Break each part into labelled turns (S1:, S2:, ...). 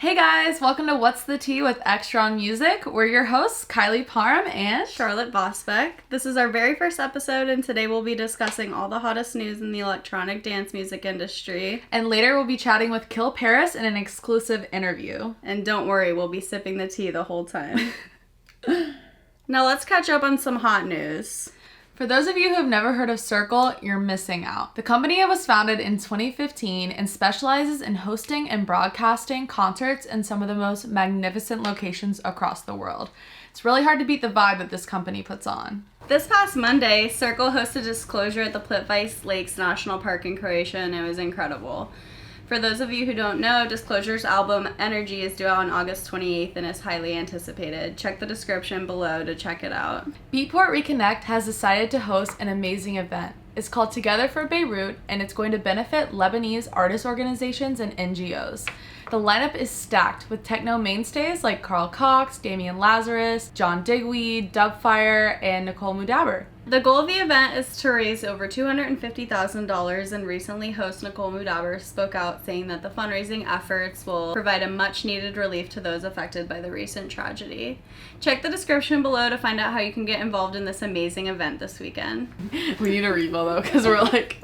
S1: Hey guys, welcome to What's the Tea with Exron Music. We're your hosts, Kylie, Parham, and
S2: Charlotte Vosbeck. This is our very first episode, and today we'll be discussing all the hottest news in the electronic dance music industry.
S1: And later we'll be chatting with Kill Paris in an exclusive interview.
S2: And don't worry, we'll be sipping the tea the whole time. Now let's catch up on some hot news.
S1: For those of you who have never heard of Cercle, you're missing out. The company was founded in 2015 and specializes in hosting and broadcasting concerts in some of the most magnificent locations across the world. It's really hard to beat the vibe that this company puts on.
S2: This past Monday, Cercle hosted Disclosure at the Plitvice Lakes National Park in Croatia, and it was incredible. For those of you who don't know, Disclosure's album Energy is due out on August 28th and is highly anticipated. Check the description below to check it out.
S1: Beatport Reconnect has decided to host an amazing event. It's called Together for Beirut, and it's going to benefit Lebanese artist organizations and NGOs. The lineup is stacked with techno mainstays like Carl Cox, Damian Lazarus, John Digweed, Dubfire, and Nicole Mudaber.
S2: The goal of the event is to raise over $250,000, and recently host Nicole Mudaber spoke out saying that the fundraising efforts will provide a much-needed relief to those affected by the recent tragedy. Check the description below to find out how you can get involved in this amazing event this weekend.
S1: We need a refill though, because we're like...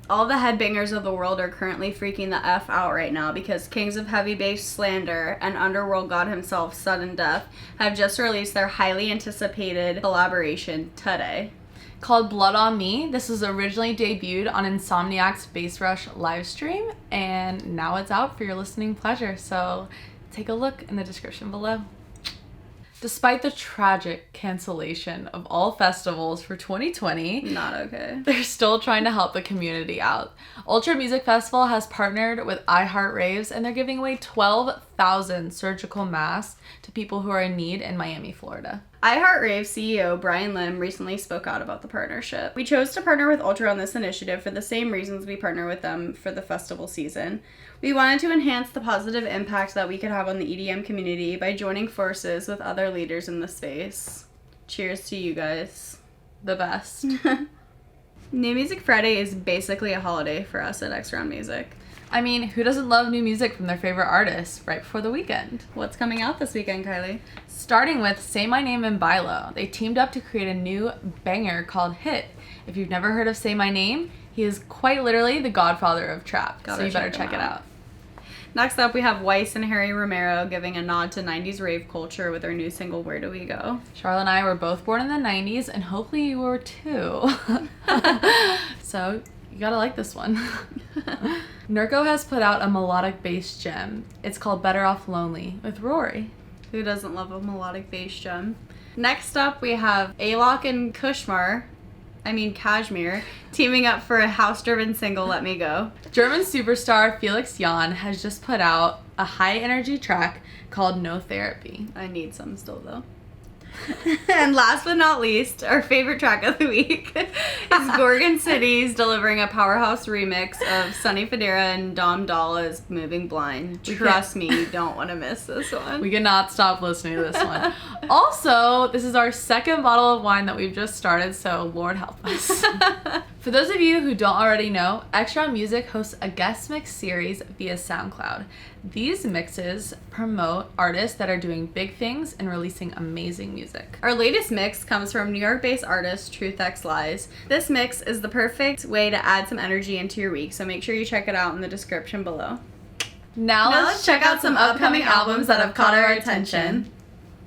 S2: All the headbangers of the world are currently freaking the F out right now because Kings of Heavy Bass SLANDER and Underworld God himself, Sudden Death, have just released their highly anticipated collaboration today.
S1: Called Blood on Me. This was originally debuted on Insomniac's Bass Rush livestream, and now it's out for your listening pleasure, so take a look in the description below. Despite the tragic cancellation of all festivals for 2020,
S2: not okay.
S1: They're still trying to help the community out. Ultra Music Festival has partnered with iHeart Raves, and they're giving away 12,000 surgical masks to people who are in need in Miami, Florida.
S2: iHeart Rave CEO Brian Lim recently spoke out about the partnership. We chose to partner with Ultra on this initiative for the same reasons we partner with them for the festival season. We wanted to enhance the positive impact that we could have on the EDM community by joining forces with other leaders in the space. Cheers to you guys.
S1: The best.
S2: New Music Friday is basically a holiday for us at Exron Music.
S1: I mean, who doesn't love new music from their favorite artists right before the weekend?
S2: What's coming out this weekend, Kylie?
S1: Starting with Say My Name and Bilo. They teamed up to create a new banger called Hit. If you've never heard of Say My Name, he is quite literally the godfather of trap, so you better check it out.
S2: Next up, we have Weiss and Harry Romero giving a nod to 90s rave culture with their new single, Where Do We Go?
S1: Charlotte and I were both born in the 90s, and hopefully you were too. So, you gotta like this one. Nurko has put out a melodic bass gem. It's called Better Off Lonely with Rory.
S2: Who doesn't love a melodic bass gem? Next up, we have Alok and Kashmir, teaming up for a house-driven single, Let Me Go.
S1: German superstar Felix Jan has just put out a high-energy track called No Therapy.
S2: I need some still, though. And last but not least, our favorite track of the week is Gorgon Cities delivering a powerhouse remix of Sonny Fodera and Dom Dolla's Moving Blind. Trust me, you don't want to miss this one.
S1: We cannot stop listening to this one. Also, this is our second bottle of wine that we've just started, so Lord help us. For those of you who don't already know, Exron Music hosts a guest mix series via SoundCloud. These mixes promote artists that are doing big things and releasing amazing music.
S2: Our latest mix comes from New York-based artist Truth X Lies. This mix is the perfect way to add some energy into your week, so make sure you check it out in the description below.
S1: Now let's check out some upcoming albums that have caught our attention.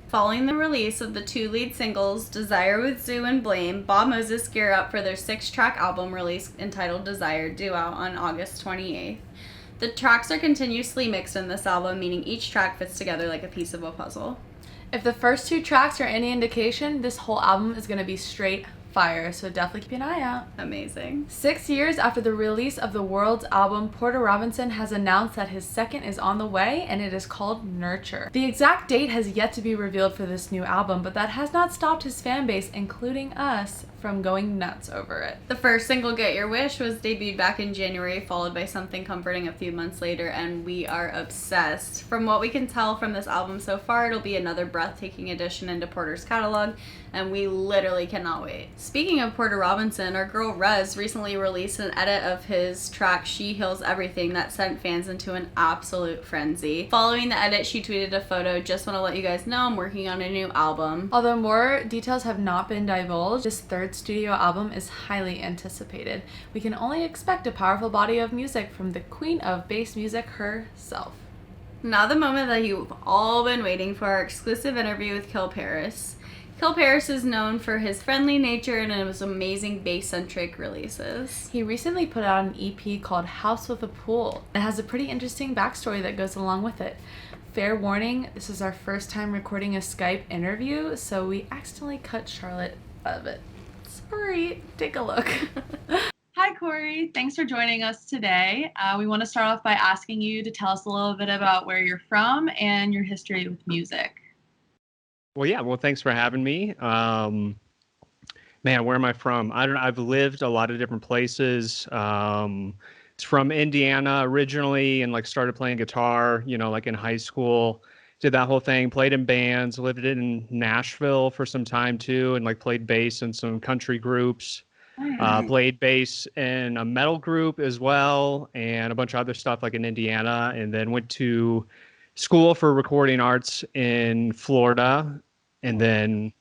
S2: Following the release of the two lead singles, Desire with Zoo and Blame, Bob Moses gear up for their 6-track album release entitled Desire, due out on August 28th. The tracks are continuously mixed in this album, meaning each track fits together like a piece of a puzzle.
S1: If the first 2 tracks are any indication, this whole album is going to be straight fire, so definitely keep an eye out.
S2: Amazing.
S1: 6 years after the release of the world's album, Porter Robinson has announced that his second is on the way, and it is called Nurture. The exact date has yet to be revealed for this new album, but that has not stopped his fan base, including us, from going nuts over it.
S2: The first single, Get Your Wish, was debuted back in January, followed by Something Comforting a few months later, and we are obsessed. From what we can tell from this album so far, it'll be another breathtaking addition into Porter's catalog, and we literally cannot wait. Speaking of Porter Robinson, our girl Rez recently released an edit of his track She Heals Everything that sent fans into an absolute frenzy. Following the edit, she tweeted a photo, "Just want to let you guys know I'm working on a new album."
S1: Although more details have not been divulged, this third studio album is highly anticipated. We can only expect a powerful body of music from the queen of bass music herself.
S2: Now the moment that you've all been waiting for, our exclusive interview with Kill Paris. Kill Paris is known for his friendly nature and his amazing bass-centric releases.
S1: He recently put out an EP called House with a Pool. It has a pretty interesting backstory that goes along with it. Fair warning, this is our first time recording a Skype interview, so we accidentally cut Charlotte out of it. Sorry, take a look. Hi, Corey. Thanks for joining us today. We want to start off by asking you to tell us a little bit about where you're from and your history with music.
S3: Well, yeah. Well, thanks for having me. Man, where am I from? I don't know. I've lived a lot of different places. It's from Indiana originally, and like started playing guitar, like in high school. Did that whole thing. Played in bands. Lived in Nashville for some time too, and like played bass in some country groups. Played bass in a metal group as well, and a bunch of other stuff like in Indiana, and then went to school for recording arts in Florida. And then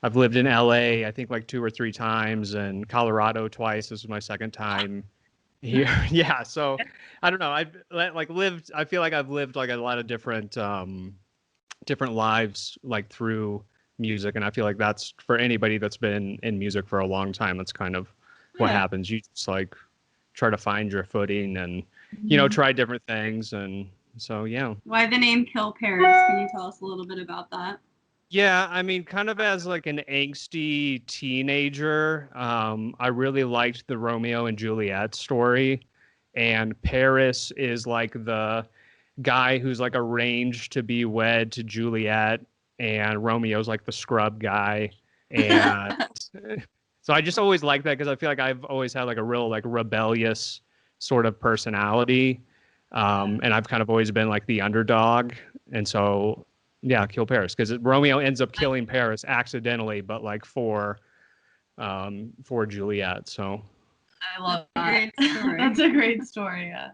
S3: I've lived in LA, I think like 2 or 3 times, and Colorado twice. This is my second time here. Yeah. So I don't know. I feel like I've lived like a lot of different lives, like through music. And I feel like that's for anybody that's been in music for a long time. That's kind of what happens. You just like try to find your footing and, try different things. And so, yeah.
S2: Why the name Kill Paris? Can you tell us a little bit about that?
S3: Yeah, I mean, kind of as like an angsty teenager, I really liked the Romeo and Juliet story. And Paris is like the guy who's like arranged to be wed to Juliet, and Romeo's like the scrub guy. And so I just always liked that because I feel like I've always had like a real like rebellious sort of personality. And I've kind of always been like the underdog. And so, yeah, Kill Paris, because Romeo ends up killing Paris accidentally, but like for Juliet. So
S1: I love that. That's a great story. Yeah.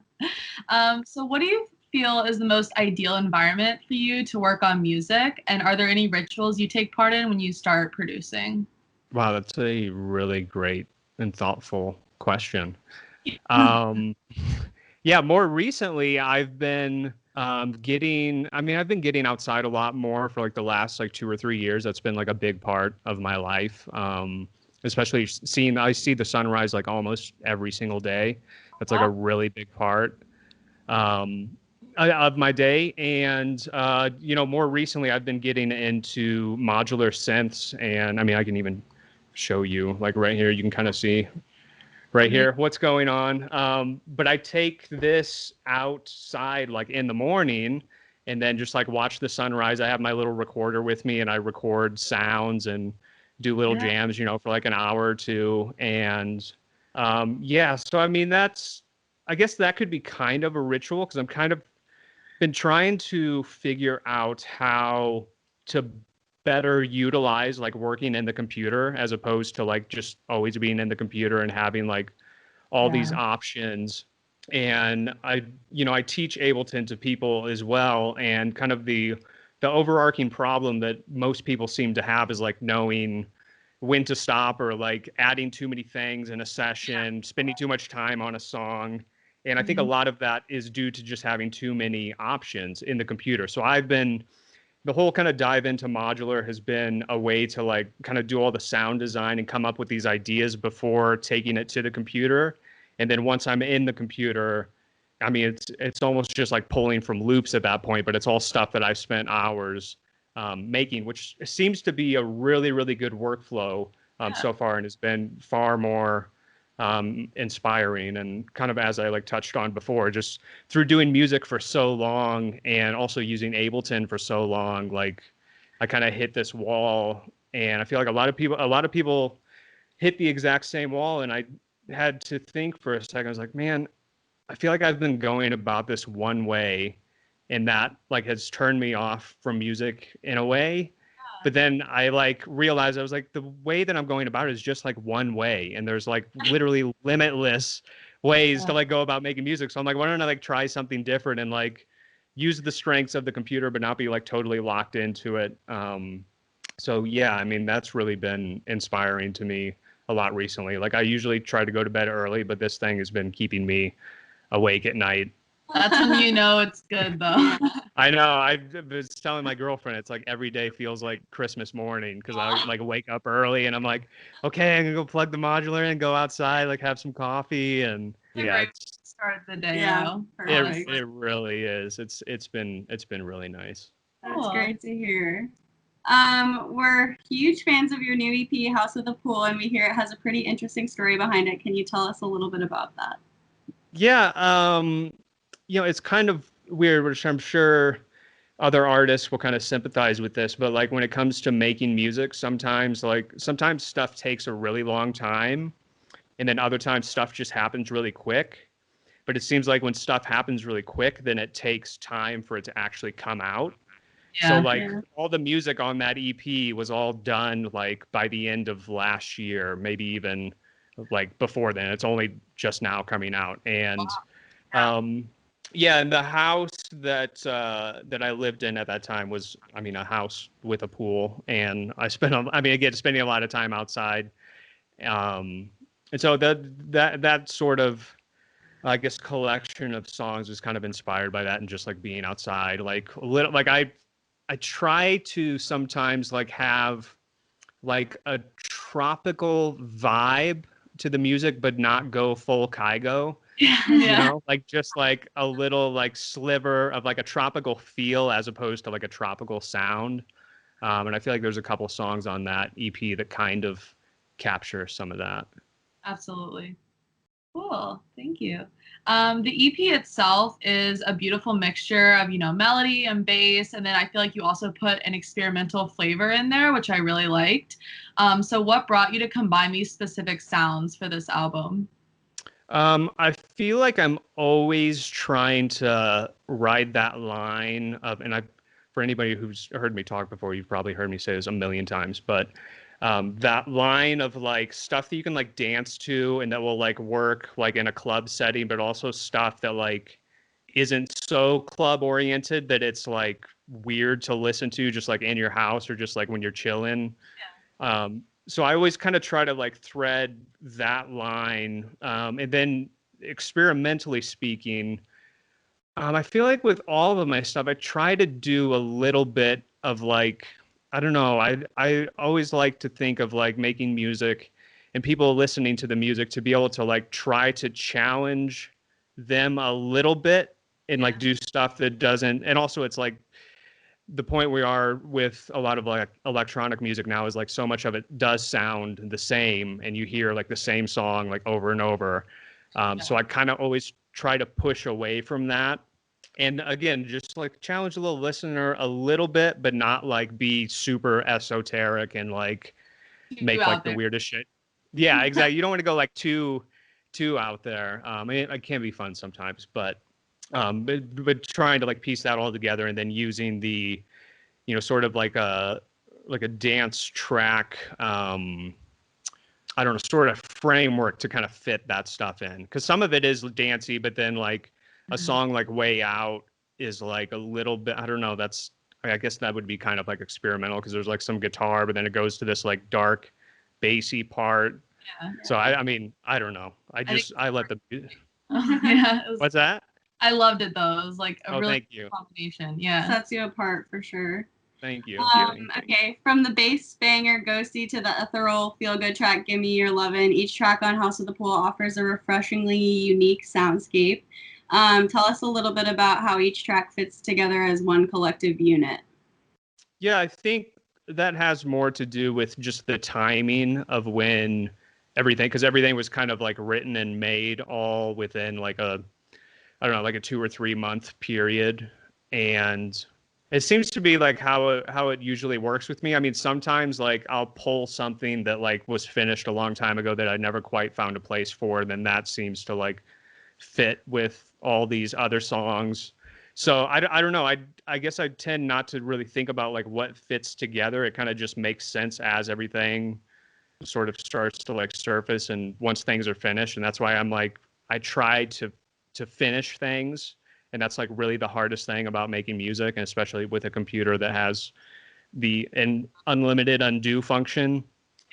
S1: So what do you feel is the most ideal environment for you to work on music? And are there any rituals you take part in when you start producing?
S3: Wow, that's a really great and thoughtful question. Yeah, more recently, I've been getting outside a lot more for like the last like 2 or 3 years. That's been like a big part of my life. Especially I see the sunrise like almost every single day. That's like a really big part of my day. And, more recently, I've been getting into modular synths. And I mean, I can even show you like right here, you can kind of see right here what's going on. But I take this outside like in the morning and then just like watch the sunrise. I have my little recorder with me and I record sounds and do little jams, for like an hour or two. And so I mean, I guess that could be kind of a ritual, because I'm kind of been trying to figure out how to better utilize like working in the computer as opposed to like just always being in the computer and having like all these options. And I teach Ableton to people as well, and kind of the overarching problem that most people seem to have is like knowing when to stop, or like adding too many things in a session, spending too much time on a song. And I think a lot of that is due to just having too many options in the computer. So the whole kind of dive into modular has been a way to like kind of do all the sound design and come up with these ideas before taking it to the computer. And then once I'm in the computer, I mean, it's almost just like pulling from loops at that point, but it's all stuff that I've spent hours making, which seems to be a really, really good workflow so far, and has been far more inspiring. And kind of, as I like touched on before, just through doing music for so long and also using Ableton for so long, like I kind of hit this wall. And I feel like a lot of people hit the exact same wall. And I had to think for a second. I was like, man, I feel like I've been going about this one way, and that like has turned me off from music in a way. But then I like realized I was like, the way that I'm going about it is just like one way, and there's like literally limitless ways to like go about making music. So I'm like, why don't I like try something different and like use the strengths of the computer, but not be like totally locked into it. So yeah, I mean, that's really been inspiring to me a lot recently. Like I usually try to go to bed early, but this thing has been keeping me awake at night.
S1: That's when you know it's good, though.
S3: I know. I was telling my girlfriend, it's like every day feels like Christmas morning because I like wake up early and I'm like, okay, I'm gonna go plug the modular in, go outside, like have some coffee, and yeah,
S1: Start the day.
S2: Yeah,
S3: it really is. It's been really nice.
S2: That's great to hear. We're huge fans of your new EP, House of the Pool, and we hear it has a pretty interesting story behind it. Can you tell us a little bit about that?
S3: Yeah, it's kind of weird, which I'm sure other artists will kind of sympathize with this, but like when it comes to making music, sometimes stuff takes a really long time, and then other times stuff just happens really quick. But it seems like when stuff happens really quick, then it takes time for it to actually come out. So all the music on that EP was all done like by the end of last year, maybe even like before then. It's only just now coming out. And and the house that I lived in at that time was, I mean, a house with a pool, and again, spending a lot of time outside. And so that sort of, I guess, collection of songs was kind of inspired by that, and just like being outside, like a little, like I try to sometimes like have like a tropical vibe to the music, but not go full Kygo. You know, like just like a little like sliver of like a tropical feel as opposed to like a tropical sound. And I feel like there's a couple songs on that EP that kind of capture some of that.
S1: Absolutely. Cool. Thank you. The EP itself is a beautiful mixture of, melody and bass. And then I feel like you also put an experimental flavor in there, which I really liked. So what brought you to combine these specific sounds for this album?
S3: I feel like I'm always trying to ride that line of, and for anybody who's heard me talk before, you've probably heard me say this a million times, but that line of like stuff that you can like dance to and that will like work like in a club setting, but also stuff that like isn't so club oriented that it's like weird to listen to just like in your house or just like when you're chilling. So I always kind of try to like thread that line. And then experimentally speaking, I feel like with all of my stuff, I try to do a little bit of like, I don't know. I always like to think of like making music and people listening to the music to be able to like try to challenge them a little bit and like do stuff that doesn't. And also it's like the point we are with a lot of like electronic music now is like so much of it does sound the same and you hear like the same song like over and over. So I kind of always try to push away from that. And again, just like challenge the little listener a little bit, but not like be super esoteric and like make like the weirdest shit. Yeah, exactly. You don't want to go like too out there. It can be fun sometimes, but trying to like piece that all together and then using the, sort of like a dance track, I don't know, sort of framework to kind of fit that stuff in. Because some of it is dancey, but then like a song like Way Out is like a little bit, I don't know, I guess that would be kind of like experimental because there's like some guitar, but then it goes to this like dark bassy part. Yeah. So I mean, I don't know. I let the What's that?
S1: I loved it though. It was like a really
S3: thank you.
S1: combination. Yeah.
S2: Sets you apart for sure.
S3: Thank you.
S2: Okay, from the bass banger Ghosty to the ethereal feel-good track Gimme Your Lovin', each track on House of the Pool offers a refreshingly unique soundscape. Tell us a little bit about how each track fits together as one collective unit.
S3: Yeah, I think that has more to do with just the timing of when everything, because everything was kind of like written and made all within like a 2 or 3 month period. And it seems to be like how it usually works with me. I mean, sometimes like I'll pull something that like was finished a long time ago that I never quite found a place for, then that seems to like fit with all these other songs. So I don't know. I guess I tend not to really think about like what fits together. It kind of just makes sense as everything sort of starts to like surface and once things are finished. And that's why I'm like, I try to finish things. And that's like really the hardest thing about making music, and especially with a computer that has an unlimited undo function.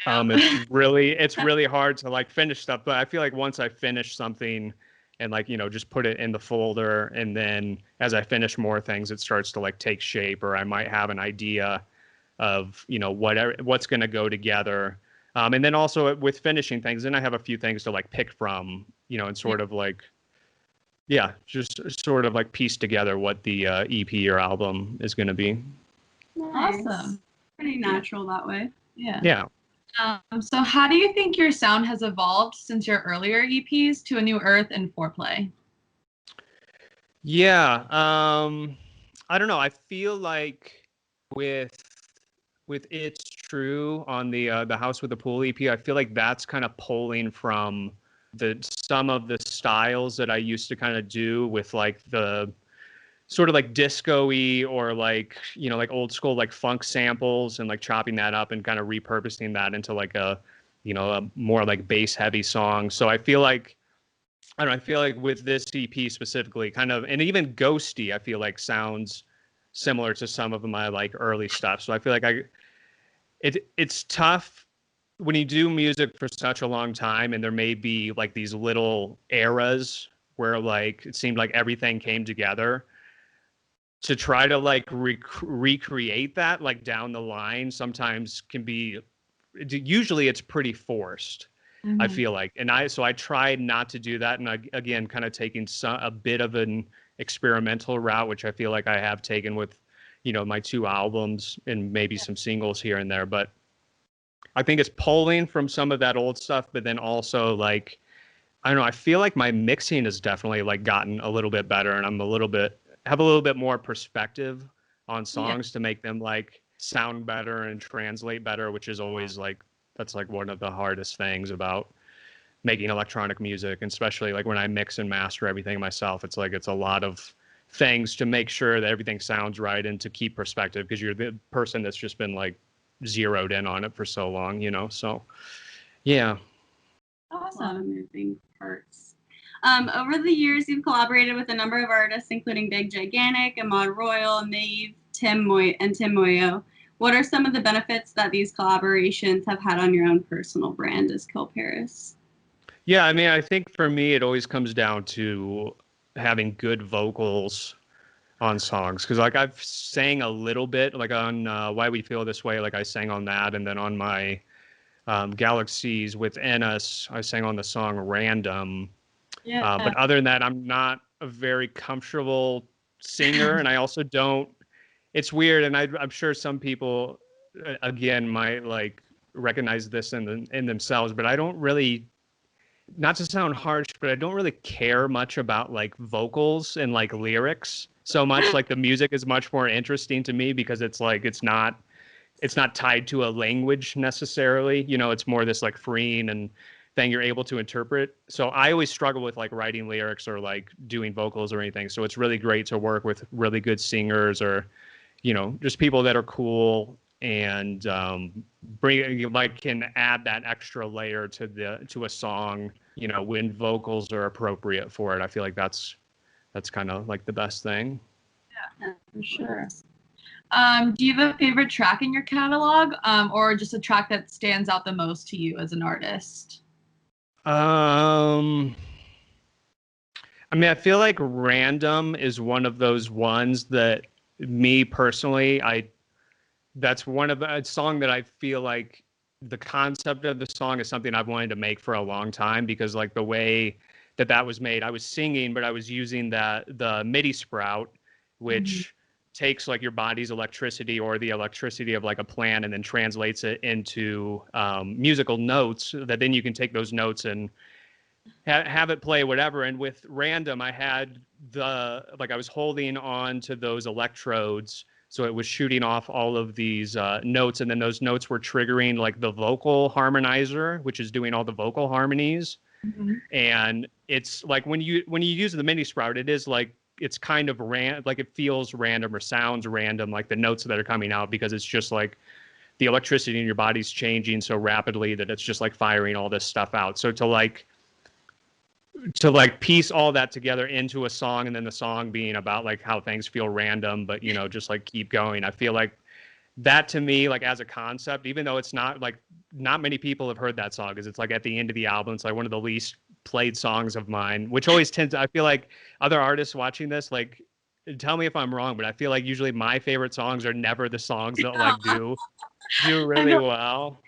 S3: It's really hard to like finish stuff. But I feel like once I finish something and like, just put it in the folder, and then as I finish more things, it starts to like take shape, or I might have an idea of, what's going to go together. And then also with finishing things, then I have a few things to like pick from, and sort of like, just sort of like piece together what the EP or album is going to be.
S2: Nice.
S1: Awesome.
S2: Pretty natural that way.
S1: Yeah.
S3: Yeah.
S1: So how do you think your sound has evolved since your earlier EPs to A New Earth and Foreplay?
S3: Yeah. I don't know. I feel like with It's True on the House with the Pool EP, I feel like that's kind of pulling from some of the styles that I used to kind of do with like the sort of like disco-y or like, like old school like funk samples, and like chopping that up and kind of repurposing that into like a more like bass heavy song. So I feel like, with this EP specifically, kind of, and even Ghosty, I feel like sounds similar to some of my like early stuff. So I feel like it's tough when you do music for such a long time, and there may be like these little eras where like it seemed like everything came together, to try to like recreate that like down the line sometimes can be, usually it's pretty forced.
S1: Mm-hmm.
S3: I feel like, and I tried not to do that, and again kind of taking a bit of an experimental route, which I feel like I have taken with my 2 albums and maybe some singles here and there. But I think it's pulling from some of that old stuff, but then also like, I don't know, I feel like my mixing has definitely like gotten a little bit better, and I'm have a little bit more perspective on songs to make them like sound better and translate better, which is always like, that's like one of the hardest things about making electronic music, and especially like when I mix and master everything myself. It's like, it's a lot of things to make sure that everything sounds right and to keep perspective, because you're the person that's just been like zeroed in on it for so long, so yeah.
S2: Awesome. Moving parts. Over the years, you've collaborated with a number of artists, including Big Gigantic, Ahmad Royal, Maeve, Tim Moyo. What are some of the benefits that these collaborations have had on your own personal brand as Kill Paris?
S3: Yeah, I mean, I think for me, it always comes down to having good vocals on songs, because like I've sang a little bit like on Why We Feel This Way, like I sang on that, and then on my Galaxies with Ennis, I sang on the song Random. But other than that, I'm not a very comfortable singer, and I also don't. It's weird, and I'm sure some people, again, might like recognize this in themselves, but I don't really, not to sound harsh, but I don't really care much about like vocals and like lyrics so much. Like the music is much more interesting to me, because it's like it's not tied to a language necessarily. It's more this like freeing and thing you're able to interpret. So I always struggle with like writing lyrics or like doing vocals or anything. So it's really great to work with really good singers, or just people that are cool and can add that extra layer to a song, when vocals are appropriate for it. I feel like that's kind of like the best thing.
S1: Yeah, for sure. Do you have a favorite track in your catalog, or just a track that stands out the most to you as an artist?
S3: I mean, I feel like Random is one of those ones that me personally, that's one of a song that I feel like the concept of the song is something I've wanted to make for a long time, because like the way that was made, I was singing, but I was using the MIDI sprout, which takes like your body's electricity or the electricity of like a plant and then translates it into musical notes that then you can take those notes and have it play whatever. And with Random, I had I was holding on to those electrodes, so it was shooting off all of these notes, and then those notes were triggering like the vocal harmonizer, which is doing all the vocal harmonies. And it's like when you use the MIDI sprout, it is like it's kind of like it feels random or sounds random, like the notes that are coming out, because it's just like the electricity in your body's changing so rapidly that it's just like firing all this stuff out. So to piece all that together into a song, and then the song being about like how things feel random, but you know, just like keep going. I feel like that to me, like as a concept, even though it's not like, not many people have heard that song because it's like at the end of the album, it's like one of the least played songs of mine, which always tends to, I feel like other artists watching this, like, tell me if I'm wrong, but I feel like usually my favorite songs are never the songs that like do really well.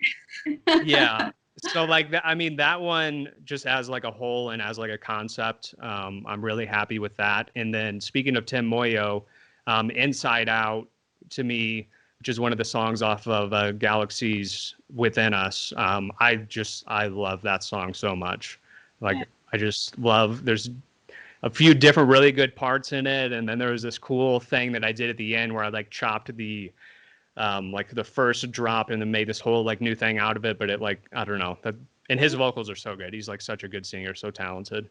S3: Yeah. So like that, I mean, that one just as like a whole and as like a concept, I'm really happy with that. And then speaking of Tim Moyo, Inside Out to me, which is one of the songs off of Galaxies Within Us. I love that song so much. Like I just love, there's a few different really good parts in it. And then there was this cool thing that I did at the end where I like chopped the like the first drop and then made this whole like new thing out of it. But it like, I don't know, and his vocals are so good. He's like such a good singer, so talented.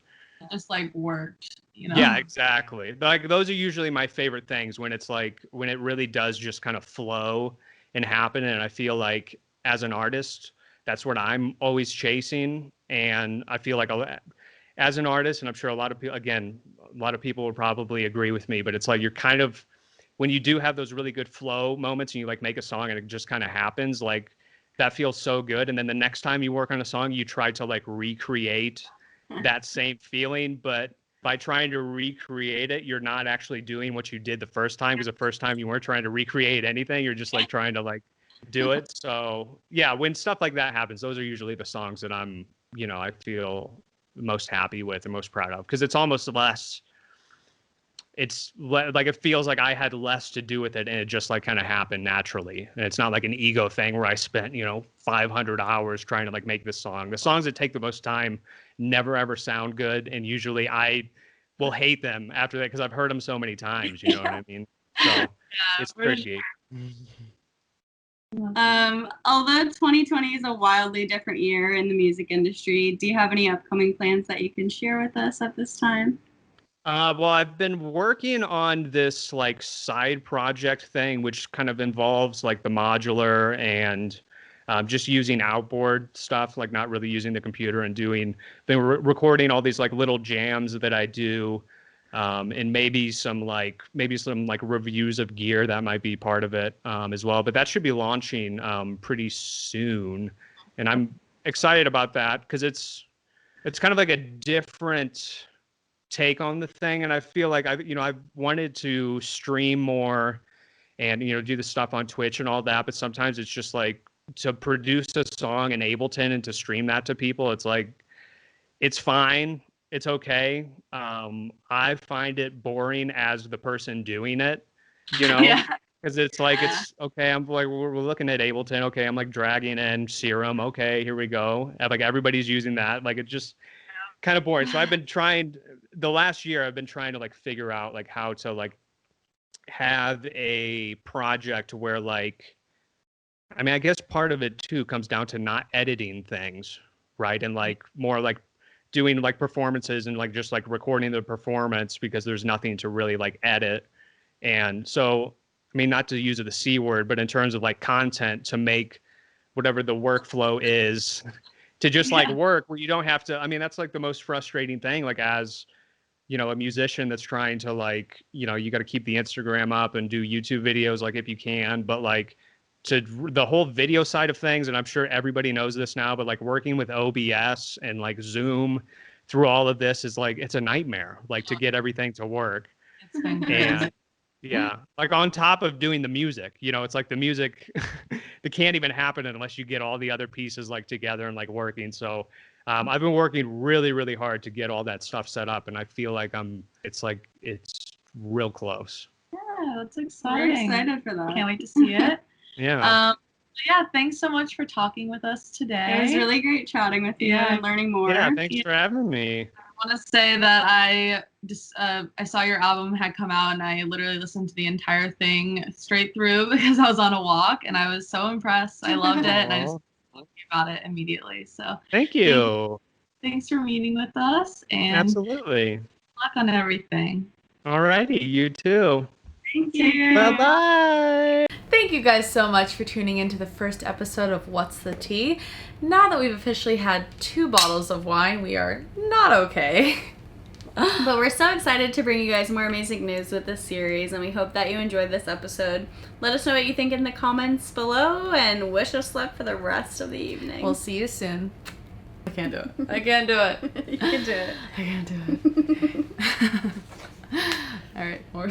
S1: Just like worked, you know?
S3: Yeah, exactly. Like those are usually my favorite things, when it's like, when it really does just kind of flow and happen. And I feel like as an artist, that's what I'm always chasing. And I feel like as an artist, and I'm sure a lot of people, again, a lot of people would probably agree with me, but it's like you're kind of, when you do have those really good flow moments and you like make a song and it just kind of happens, like that feels so good. And then the next time you work on a song, you try to like recreate that same feeling, but by trying to recreate it, you're not actually doing what you did the first time, because the first time you weren't trying to recreate anything, you're just like trying to like do it. So yeah, when stuff like that happens, those are usually the songs that I'm, you know, I feel most happy with and most proud of, because it's almost less, like it feels like I had less to do with it and it just like kind of happened naturally. And it's not like an ego thing where I spent, you know, 500 hours trying to like make this song. The songs that take the most time never ever sound good, and usually I will hate them after that because I've heard them so many times, you know what I mean? So it's tricky.
S2: Although 2020 is a wildly different year in the music industry, do you have any upcoming plans that you can share with us at this time?
S3: Well, I've been working on this like side project thing, which kind of involves like the modular and just using outboard stuff, like not really using the computer, and been recording all these like little jams that I do, and maybe some like reviews of gear that might be part of it as well. But that should be launching pretty soon, and I'm excited about that because it's kind of like a different take on the thing. And I feel like I've wanted to stream more and, you know, do the stuff on Twitch and all that. But sometimes it's just like to produce a song in Ableton and to stream that to people. It's like, it's fine. It's okay. I find it boring as the person doing it, you know, because it's like, it's okay. I'm like, we're looking at Ableton. Okay. I'm like dragging in Serum. Okay, here we go. And like everybody's using that. Like, it just kind of boring. So I've been trying, the last year I've been trying to like figure out like how to like have a project where like, I mean, I guess part of it too comes down to not editing things, right? And like more like doing like performances and like just like recording the performance, because there's nothing to really like edit. And so, I mean, not to use the C word, but in terms of like content, to make whatever the workflow is to just like work where you don't have to, I mean, that's like the most frustrating thing, like as, you know, a musician that's trying to like, you know, you got to keep the Instagram up and do YouTube videos, like if you can, but like to the whole video side of things. And I'm sure everybody knows this now, but like working with OBS and like Zoom through all of this is like, it's a nightmare, like to get everything to work.
S1: It's been
S3: And yeah, like on top of doing the music, you know, it's like the music that can't even happen unless you get all the other pieces like together and like working. So I've been working really, really hard to get all that stuff set up, and I feel like it's real close.
S1: Yeah, that's exciting.
S2: We're excited for that.
S1: Can't wait to see it.
S3: Yeah.
S1: Yeah, thanks so much for talking with us today.
S2: It was really great chatting with you and learning more.
S3: Yeah, thanks for having me.
S1: I want to say that I saw your album had come out, and I literally listened to the entire thing straight through because I was on a walk, and I was so impressed. I loved it, and I just talked about it immediately. So
S3: thank you.
S1: Thanks for meeting with us, and
S3: absolutely.
S1: good luck on everything.
S3: Alrighty, you too.
S2: Thank you.
S3: Bye-bye.
S1: Thank you guys so much for tuning into the first episode of What's the Tea. Now that we've officially had 2 bottles of wine, we are not okay.
S2: But we're so excited to bring you guys more amazing news with this series, and we hope that you enjoyed this episode. Let us know what you think in the comments below, and wish us luck for the rest of the evening.
S1: We'll see you soon. I can't do it. I can't do it.
S2: You can do it.
S1: I can't do it. All right, more.